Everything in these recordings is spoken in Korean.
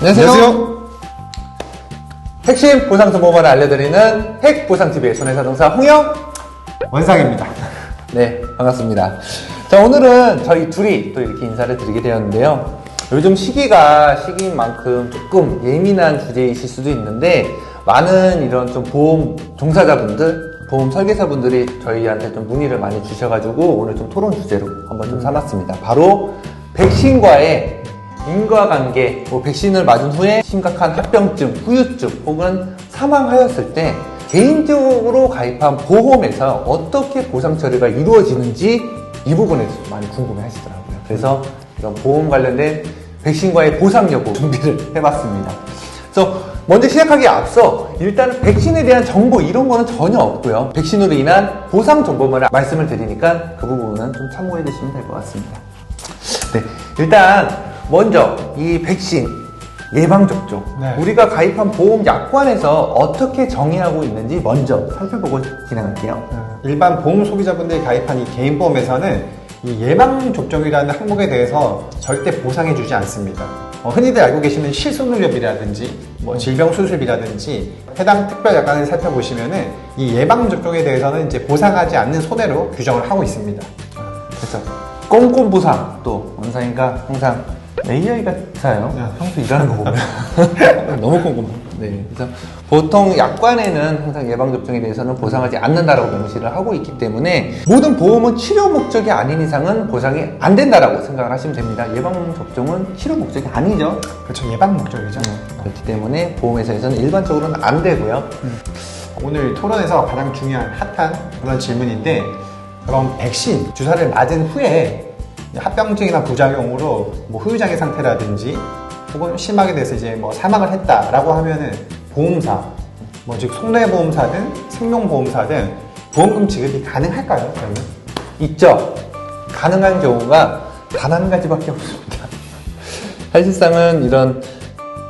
안녕하세요. 핵심 보상정보만을 알려드리는 핵보상TV의 손해자동사 홍영 원상입니다. 네, 반갑습니다. 자, 오늘은 저희 둘이 또 이렇게 인사를 드리게 되었는데요. 요즘 시기가 시기인 만큼 조금 예민한 주제이실 수도 있는데, 많은 이런 좀 보험 종사자분들, 보험 설계사분들이 저희한테 좀 문의를 많이 주셔가지고 오늘 좀 토론 주제로 한번 좀 삼았습니다. 바로 백신과의 인과관계, 백신을 맞은 후에 심각한 합병증, 후유증 혹은 사망하였을 때 개인적으로 가입한 보험에서 어떻게 보상 처리가 이루어지는지 이 부분에 대해서 많이 궁금해 하시더라고요. 그래서 이런 보험 관련된 백신과의 보상 여부 준비를 해봤습니다. 그래서 먼저 시작하기에 앞서 일단 백신에 대한 정보 이런 거는 전혀 없고요. 백신으로 인한 보상 정보만 말씀을 드리니까 그 부분은 좀 참고해 주시면 될 것 같습니다. 네, 일단 먼저 이 백신 예방접종, 네. 우리가 가입한 보험 약관에서 어떻게 정의하고 있는지 먼저 살펴보고 진행할게요. 일반 보험 소비자분들이 가입한 이 개인보험에서는 이 예방접종이라는 항목에 대해서 절대 보상해주지 않습니다. 흔히들 알고 계시는 실손의료비라든지 질병수술비라든지 해당 특별약관을 살펴보시면은 이 예방접종에 대해서는 이제 보상하지 않는 손해로 규정을 하고 있습니다. 그래서 꼼꼼 보상, 또 원상이가 항상 AI 같아요. 평소 일하는 거 보면 너무 꼼꼼해요. 네, 그래서 보통 약관에는 항상 예방접종에 대해서는 보상하지 않는다라고 명시를 하고 있기 때문에 모든 보험은 치료 목적이 아닌 이상은 보상이 안 된다라고 생각을 하시면 됩니다. 예방접종은 치료 목적이 아니죠. 그렇죠. 예방 목적이죠. 그렇기 때문에 보험회사에서는 일반적으로는 안 되고요. 오늘 토론에서 가장 중요한 핫한 그런 질문인데, 그럼 백신 주사를 맞은 후에 합병증이나 부작용으로 후유장애 상태라든지 혹은 심하게 돼서 이제 사망을 했다라고 하면은 보험사, 즉 손해보험사든 생명보험사든 보험금 지급이 가능할까요? 그러면? 있죠. 가능한 경우가 단 한 가지밖에 없습니다. 사실상은 이런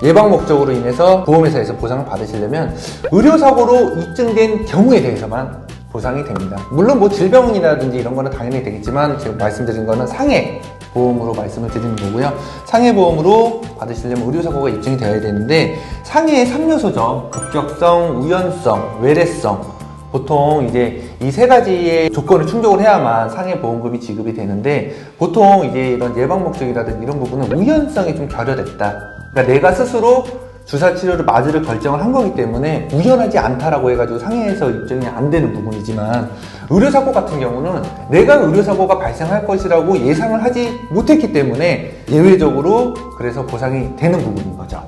예방 목적으로 인해서 보험회사에서 보상을 받으시려면 의료사고로 입증된 경우에 대해서만 보상이 됩니다. 물론 질병이라든지 이런 거는 당연히 되겠지만 지금 말씀드린 거는 상해 보험으로 말씀을 드리는 거고요. 상해 보험으로 받으시려면 의료사고가 입증이 되어야 되는데, 상해의 3요소죠. 급격성, 우연성, 외래성. 보통 이제 이 세 가지의 조건을 충족을 해야만 상해 보험금이 지급이 되는데, 보통 이제 이런 예방 목적이라든지 이런 부분은 우연성이 좀 결여됐다. 그러니까 내가 스스로 주사 치료를 맞으를 결정을 한 거기 때문에 우연하지 않다라고 해가지고 상해에서 입증이 안 되는 부분이지만, 의료사고 같은 경우는 내가 의료사고가 발생할 것이라고 예상을 하지 못했기 때문에 예외적으로 그래서 보상이 되는 부분인 거죠.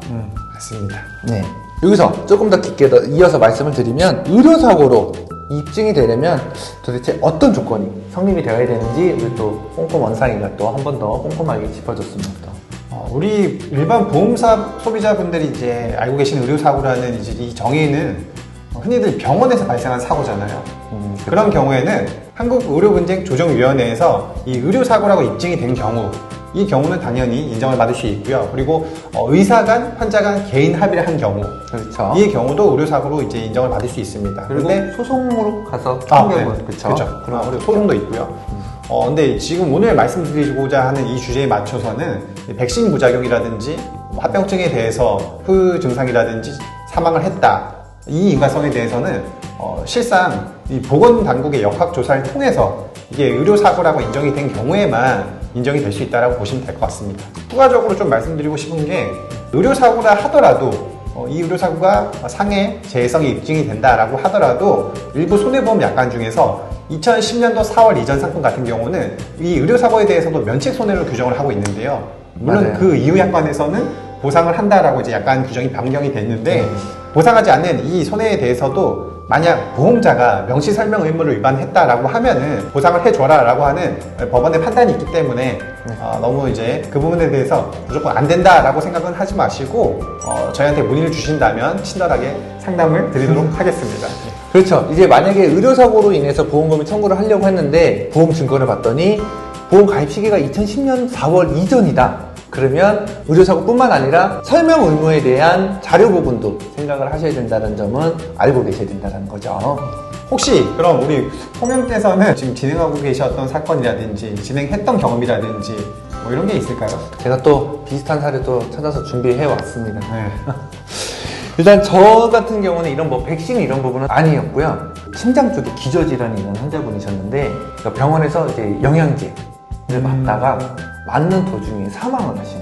맞습니다. 네. 여기서 조금 더 깊게 더 이어서 말씀을 드리면, 의료사고로 입증이 되려면 도대체 어떤 조건이 성립이 되어야 되는지 우리 또 꼼꼼 원상이가 또 한 번 더 꼼꼼하게 짚어줬습니다. 우리 일반 보험사 소비자분들이 이제 알고 계시는 의료사고라는 이제 이 정의는 흔히들 병원에서 발생한 사고잖아요. 그런 경우에는 한국의료분쟁조정위원회에서 이 의료사고라고 입증이 된 경우, 이 경우는 당연히 인정을 받을 수 있고요. 그리고 의사 간, 환자 간 개인 합의를 한 경우, 그렇죠. 이 경우도 의료사고로 이제 인정을 받을 수 있습니다. 그리고 근데 소송으로 가서 네. 그렇죠. 그렇죠. 그런 소송도 있고요. 근데 지금 오늘 말씀드리고자 하는 이 주제에 맞춰서는 백신 부작용이라든지 합병증에 대해서 후유 증상이라든지 사망을 했다, 이 인과성에 대해서는 실상 이 보건당국의 역학조사를 통해서 이게 의료사고라고 인정이 된 경우에만 인정이 될 수 있다고 보시면 될 것 같습니다. 추가적으로 좀 말씀드리고 싶은 게, 의료사고라 하더라도 이 의료사고가 상해 재해성이 입증이 된다라고 하더라도 일부 손해보험 약관 중에서 2010년도 4월 이전 상품 같은 경우는 이 의료사고에 대해서도 면책손해로 규정을 하고 있는데요. 물론 맞아요. 그 이후 약관에서는 보상을 한다라고 이제 약간 규정이 변경이 됐는데, 보상하지 않는 이 손해에 대해서도 만약 보험자가 명시 설명 의무를 위반했다라고 하면은 보상을 해줘라라고 하는 법원의 판단이 있기 때문에 너무 이제 그 부분에 대해서 무조건 안 된다라고 생각은 하지 마시고 저희한테 문의를 주신다면 친절하게 상담을 드리도록 하겠습니다. 그렇죠. 이제 만약에 의료사고로 인해서 보험금을 청구를 하려고 했는데 보험 증권을 봤더니 보험 가입 시기가 2010년 4월 이전이다. 그러면 의료사고뿐만 아니라 설명 의무에 대한 자료 부분도 생각을 하셔야 된다는 점은 알고 계셔야 된다는 거죠. 혹시 그럼 우리 홍영께서는 지금 진행하고 계셨던 사건이라든지 진행했던 경험이라든지 뭐 이런 게 있을까요? 제가 또 비슷한 사례도 찾아서 준비해 왔습니다. 네. 일단 저 같은 경우는 이런 뭐 백신 이런 부분은 아니었고요. 심장 쪽에 기저질환이 있는 환자분이셨는데 그러니까 병원에서 이제 영양제를 맞다가 맞는 도중에 사망을 하신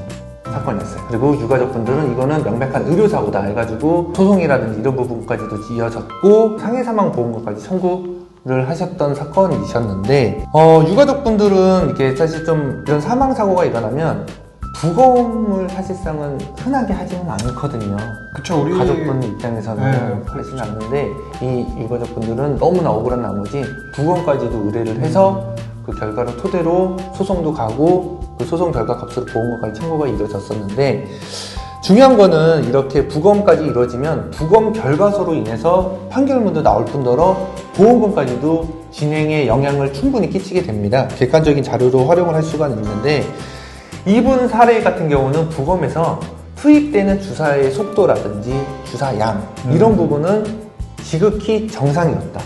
사건이었어요. 그리고 유가족분들은 이거는 명백한 의료사고다 해가지고 소송이라든지 이런 부분까지도 이어졌고 상해사망보험금까지 청구를 하셨던 사건이셨는데 유가족분들은 이게 사실 좀 이런 사망사고가 일어나면 부검을 사실상은 흔하게 하지는 않거든요. 그쵸, 우리 가족분 입장에서는 네, 그렇지는 않는데 이 유가족분들은 너무나 억울한 나머지 부검까지도 의뢰를 해서 그 결과를 토대로 소송도 가고 그 소송 결과 값으로 보험금까지 청구가 이루어졌었는데 중요한 거는 이렇게 부검까지 이루어지면 부검 결과서로 인해서 판결문도 나올 뿐더러 보험금까지도 진행에 영향을 충분히 끼치게 됩니다. 객관적인 자료로 활용을 할 수가 있는데 이분 사례 같은 경우는 부검에서 투입되는 주사의 속도라든지 주사양 이런 부분은 지극히 정상이었다.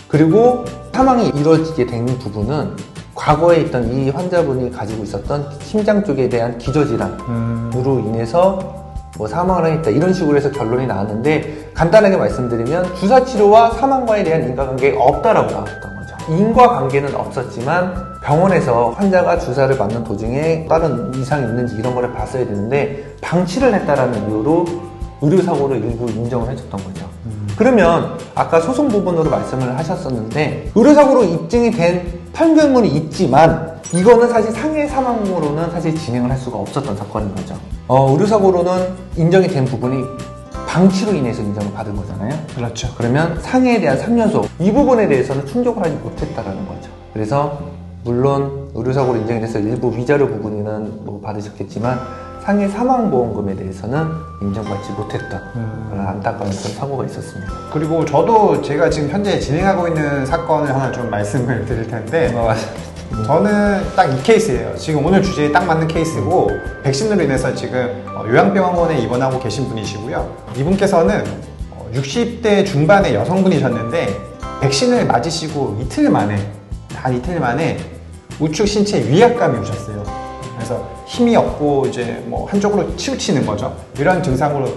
그리고 사망이 이루어지게 된 부분은 과거에 있던 이 환자분이 가지고 있었던 심장 쪽에 대한 기저질환으로 인해서 뭐 사망을 했다 이런 식으로 해서 결론이 나왔는데 간단하게 말씀드리면 주사치료와 사망과에 대한 인과관계가 없다라고 나왔던 거죠. 인과관계는 없었지만 병원에서 환자가 주사를 맞는 도중에 다른 이상이 있는지 이런 거를 봤어야 되는데 방치를 했다라는 이유로 의료사고를 일부 인정을 해줬던 거죠. 그러면 아까 소송 부분으로 말씀을 하셨었는데 의료사고로 입증이 된 판결문이 있지만 이거는 사실 상해 사망으로는 사실 진행을 할 수가 없었던 사건인 거죠. 의료사고로는 인정이 된 부분이 방치로 인해서 인정을 받은 거잖아요. 그렇죠. 그러면 상해에 대한 3연속 이 부분에 대해서는 충족을 하지 못했다라는 거죠. 그래서 물론 의료사고로 인정이 돼서 일부 위자료 부분은 뭐 받으셨겠지만 상해 사망보험금에 대해서는 인정받지 못했던 그런 안타까운 그런 사고가 있었습니다. 그리고 저도 제가 지금 현재 진행하고 있는 사건을 하나 좀 말씀을 드릴 텐데 저는 딱 이 케이스예요. 지금 오늘 주제에 딱 맞는 케이스고 백신으로 인해서 지금 요양병원에 입원하고 계신 분이시고요. 이분께서는 60대 중반의 여성분이셨는데 백신을 맞으시고 단 이틀 만에 우측 신체 위압감이 오셨어요. 그래서 힘이 없고 이제 뭐 한쪽으로 치우치는 거죠. 이런 증상으로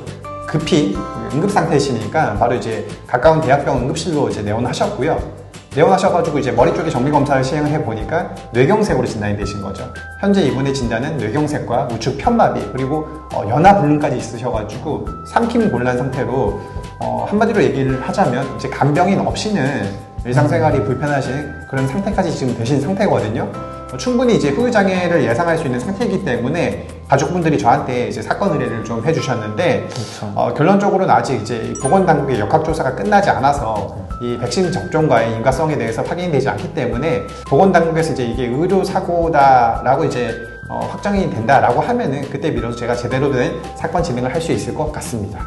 급히 응급 상태이시니까 바로 이제 가까운 대학병원 응급실로 이제 내원하셨고요. 내원하셔가지고 이제 머리 쪽에 정밀 검사를 시행을 해보니까 뇌경색으로 진단이 되신 거죠. 현재 이분의 진단은 뇌경색과 우측 편마비 그리고 연화불능까지 있으셔가지고 삼킴 곤란 상태로 한마디로 얘기를 하자면 이제 간병인 없이는 일상생활이 불편하신 그런 상태까지 지금 되신 상태거든요. 충분히 이제 후유장애를 예상할 수 있는 상태이기 때문에 가족분들이 저한테 이제 사건 의뢰를 좀 해주셨는데 그렇죠. 결론적으로는 아직 이제 보건당국의 역학조사가 끝나지 않아서 이 백신 접종과의 인과성에 대해서 확인이 되지 않기 때문에 보건당국에서 이제 이게 의료사고다라고 이제 확정이 된다라고 하면은 그때 비로소 제가 제대로 된 사건 진행을 할 수 있을 것 같습니다.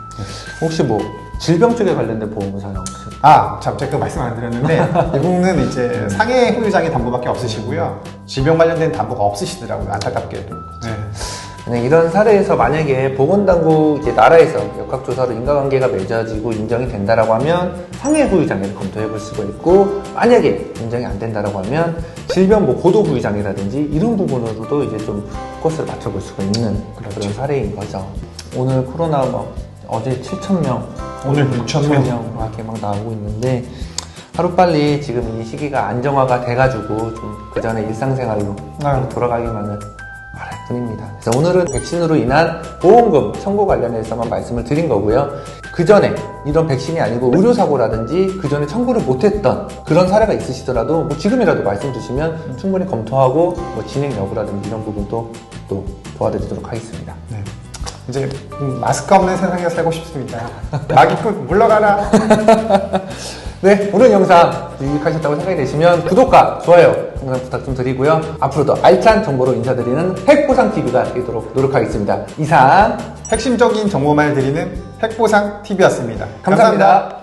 혹시 뭐 질병 쪽에 관련된 보험을 사용하세요? 참 제가 그 말씀 안 드렸는데 이분은 이제 상해 후유장애 담보밖에 없으시고요. 질병 관련된 담보가 없으시더라고요. 안타깝게도. 네. 이런 사례에서 만약에 보건당국 이제 나라에서 역학조사로 인과관계가 맺어지고 인정이 된다라고 하면 상해 후유장애를 검토해 볼 수가 있고 만약에 인정이 안 된다라고 하면 질병 뭐 고도 후유장애라든지 이런 부분으로도 이제 좀 포커스를 맞춰볼 수가 있는 그런 사례인 거죠. 오늘 코로나 막 어제 7,000명 오늘 6,000명 이렇게 막 나오고 있는데 하루빨리 지금 이 시기가 안정화가 돼가지고 좀 그 전에 일상생활로 돌아가기만을 바랄 뿐입니다. 그래서 오늘은 백신으로 인한 보험금 청구 관련해서만 말씀을 드린 거고요. 그 전에 이런 백신이 아니고 의료사고라든지 그 전에 청구를 못했던 그런 사례가 있으시더라도 뭐 지금이라도 말씀 주시면 충분히 검토하고 뭐 진행 여부라든지 이런 부분도 또 도와드리도록 하겠습니다. 네. 이제 마스크 없는 세상에 살고 싶습니다. 마기꾼 물러가라. 네, 오늘 영상 유익하셨다고 생각이 되시면 구독과 좋아요 항상 부탁 좀 드리고요. 앞으로도 알찬 정보로 인사드리는 핵보상TV가 되도록 노력하겠습니다. 이상 핵심적인 정보만 드리는 핵보상TV였습니다. 감사합니다.